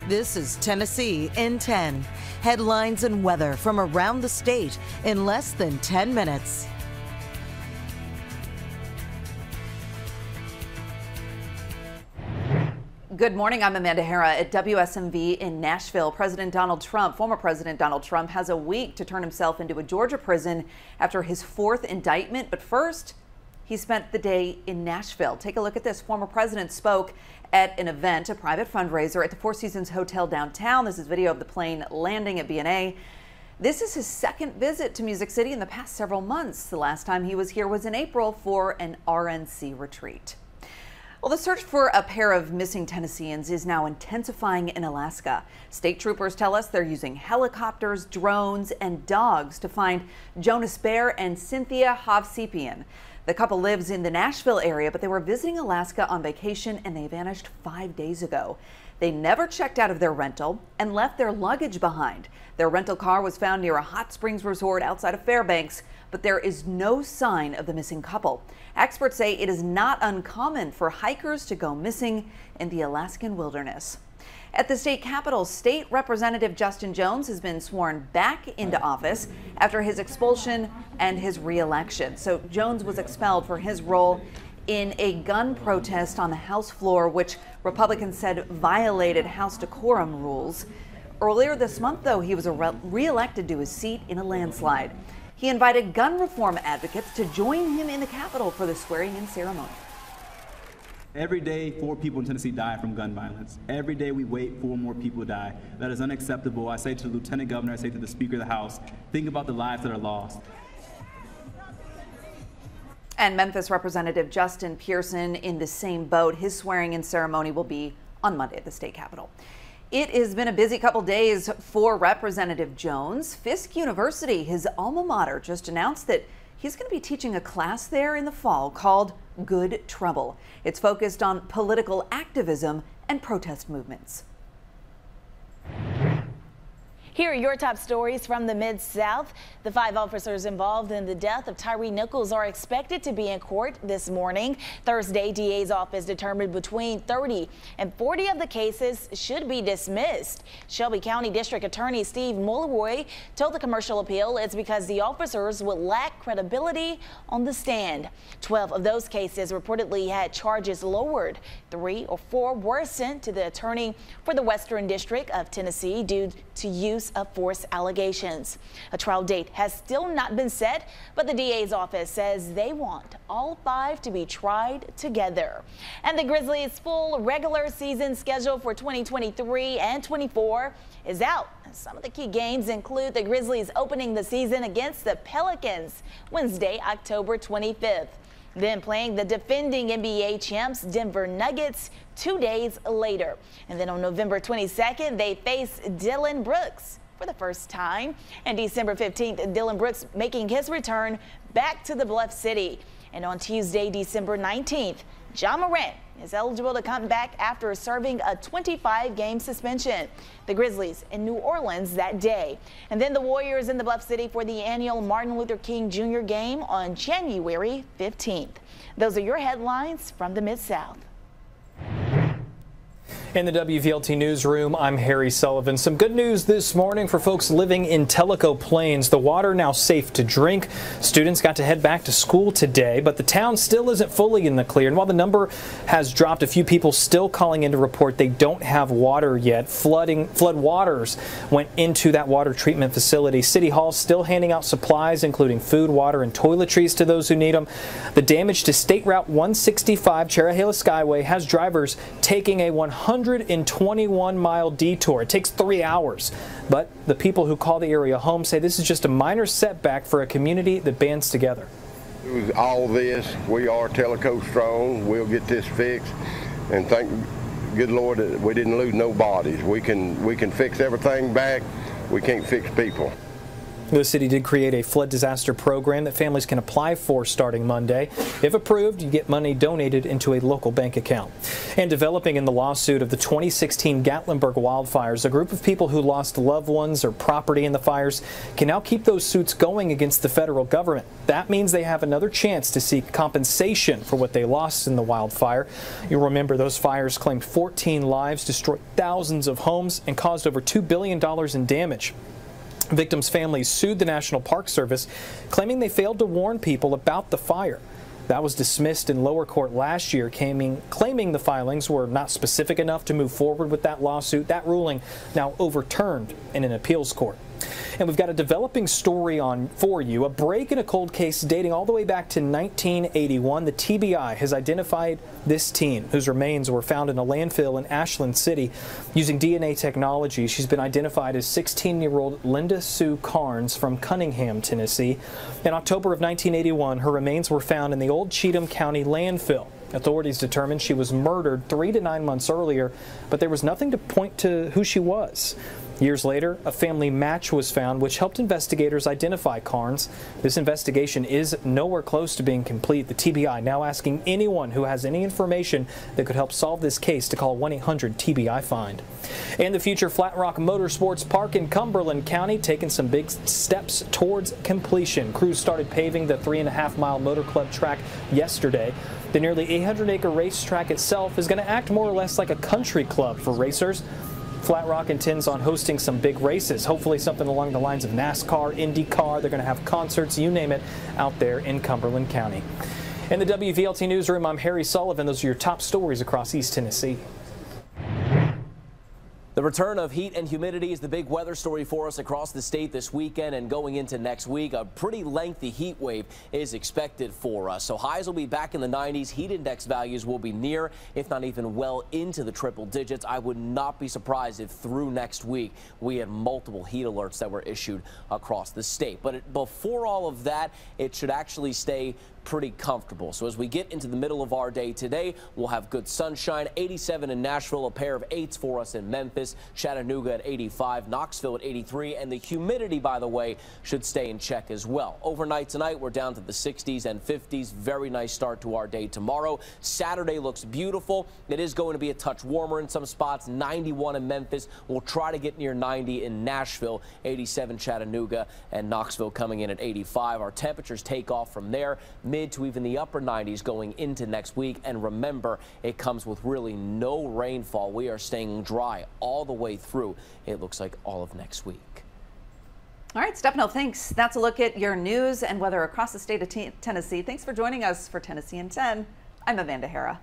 This is Tennessee in 10. Headlines and weather from around the state in less than 10 minutes. Good morning. I'm Amanda Hara at WSMV in Nashville. Former President Donald Trump has a week to turn himself into a Georgia prison after his 4th indictment. But first, he spent the day in Nashville. Take a look at this. Former president spoke at an event, a private fundraiser at the Four Seasons Hotel downtown. This is video of the plane landing at B&A. This is his 2nd visit to Music City in the past several months. The last time he was here was in April for an RNC retreat. Well, the search for a pair of missing Tennesseans is now intensifying in Alaska. State troopers tell us they're using helicopters, drones, and dogs to find Jonas Bear and Cynthia Hovsepian. The couple lives in the Nashville area, but they were visiting Alaska on vacation and they vanished 5 days ago. They never checked out of their rental and left their luggage behind. Their rental car was found near a hot springs resort outside of Fairbanks, but there is no sign of the missing couple. Experts say it is not uncommon for hikers to go missing in the Alaskan wilderness. At the state capitol, State Representative Justin Jones has been sworn back into office after his expulsion and his re-election. So Jones was expelled for his role in a gun protest on the House floor, which Republicans said violated House decorum rules. Earlier this month, though, he was re-elected to his seat in a landslide. He invited gun reform advocates to join him in the Capitol for the swearing-in ceremony. Every day, 4 people in Tennessee die from gun violence. Every day we wait, 4 more people die. That is unacceptable. I say to the Lieutenant Governor, I say to the Speaker of the House, think about the lives that are lost. And Memphis Representative Justin Pearson in the same boat. His swearing-in ceremony will be on Monday at the state capitol. It has been a busy couple days for Representative Jones. Fisk University, his alma mater, just announced that he's going to be teaching a class there in the fall called Good Trouble. It's focused on political activism and protest movements. Here are your top stories from the Mid-South. The 5 officers involved in the death of Tyree Nichols are expected to be in court this morning. Thursday, DA's office determined between 30 and 40 of the cases should be dismissed. Shelby County District Attorney Steve Mulroy told the Commercial Appeal it's because the officers would lack credibility on the stand. 12 of those cases reportedly had charges lowered. 3 or 4 were sent to the attorney for the Western District of Tennessee due to use of force allegations. A trial date has still not been set, but the DA's office says they want all 5 to be tried together. And the Grizzlies' full regular season schedule for 2023 and 24 is out. Some of the key games include the Grizzlies opening the season against the Pelicans Wednesday, October 25th. Then playing the defending NBA champs Denver Nuggets 2 days later. And then on November 22nd, they face Dillon Brooks for the first time. And December 15th, Dillon Brooks making his return back to the Bluff City. And on Tuesday, December 19th, Ja Morant is eligible to come back after serving a 25-game suspension. The Grizzlies in New Orleans that day. And then the Warriors in the Bluff City for the annual Martin Luther King Jr. game on January 15th. Those are your headlines from the Mid-South. In the WVLT newsroom, I'm Harry Sullivan. Some good news this morning for folks living in Tellico Plains. The water now safe to drink. Students got to head back to school today, but the town still isn't fully in the clear. And while the number has dropped, a few people still calling in to report they don't have water yet. Flood waters went into that water treatment facility. City Hall still handing out supplies, including food, water, and toiletries to those who need them. The damage to State Route 165 Cherahela Skyway has drivers taking a 121-mile detour. It takes 3 hours, but the people who call the area home say this is just a minor setback for a community that bands together. Through all this, we are Tellico strong. We'll get this fixed, and thank good Lord that we didn't lose no bodies. We can fix everything back. We can't fix people. The city did create a flood disaster program that families can apply for starting Monday. If approved, you get money donated into a local bank account. And developing in the lawsuit of the 2016 Gatlinburg wildfires, a group of people who lost loved ones or property in the fires can now keep those suits going against the federal government. That means they have another chance to seek compensation for what they lost in the wildfire. You'll remember those fires claimed 14 lives, destroyed thousands of homes, and caused over $2 billion in damage. Victims' families sued the National Park Service, claiming they failed to warn people about the fire. That was dismissed in lower court last year, claiming the filings were not specific enough to move forward with that lawsuit. That ruling now overturned in an appeals court. And we've got a developing story for you, a break in a cold case dating all the way back to 1981. The TBI has identified this teen whose remains were found in a landfill in Ashland City. Using DNA technology, she's been identified as 16-year-old Linda Sue Carnes from Cunningham, Tennessee. In October of 1981, her remains were found in the old Cheatham County landfill. Authorities determined she was murdered 3 to 9 months earlier, but there was nothing to point to who she was. Years later, a family match was found, which helped investigators identify Carnes. This investigation is nowhere close to being complete. The TBI now asking anyone who has any information that could help solve this case to call 1-800-TBI-FIND. And the future Flat Rock Motorsports Park in Cumberland County taking some big steps towards completion. Crews started paving the 3.5-mile Motor Club track yesterday. The nearly 800-acre racetrack itself is going to act more or less like a country club for racers. Flat Rock intends on hosting some big races, hopefully something along the lines of NASCAR, IndyCar. They're going to have concerts, you name it, out there in Cumberland County. In the WVLT Newsroom, I'm Harry Sullivan. Those are your top stories across East Tennessee. The return of heat and humidity is the big weather story for us across the state this weekend and going into next week. A pretty lengthy heat wave is expected for us. So highs will be back in the 90s. Heat index values will be near, if not even well into the triple digits. I would not be surprised if through next week we had multiple heat alerts that were issued across the state. But before all of that, it should actually stay pretty comfortable. So as we get into the middle of our day today, we'll have good sunshine. 87 in Nashville, a pair of 8s for us in Memphis, Chattanooga at 85, Knoxville at 83, and the humidity, by the way, should stay in check as well. Overnight tonight, we're down to the 60s and 50s. Very nice start to our day tomorrow. Saturday looks beautiful. It is going to be a touch warmer in some spots. 91 in Memphis. We'll try to get near 90 in Nashville, 87 Chattanooga, and Knoxville coming in at 85. Our temperatures take off from there, mid to even the upper 90s going into next week. And remember, it comes with really no rainfall. We are staying dry all the way through, it looks like, all of next week. All right, Stefano, thanks. That's a look at your news and weather across the state of Tennessee. Thanks for joining us for Tennessee in 10. I'm Amanda Hara.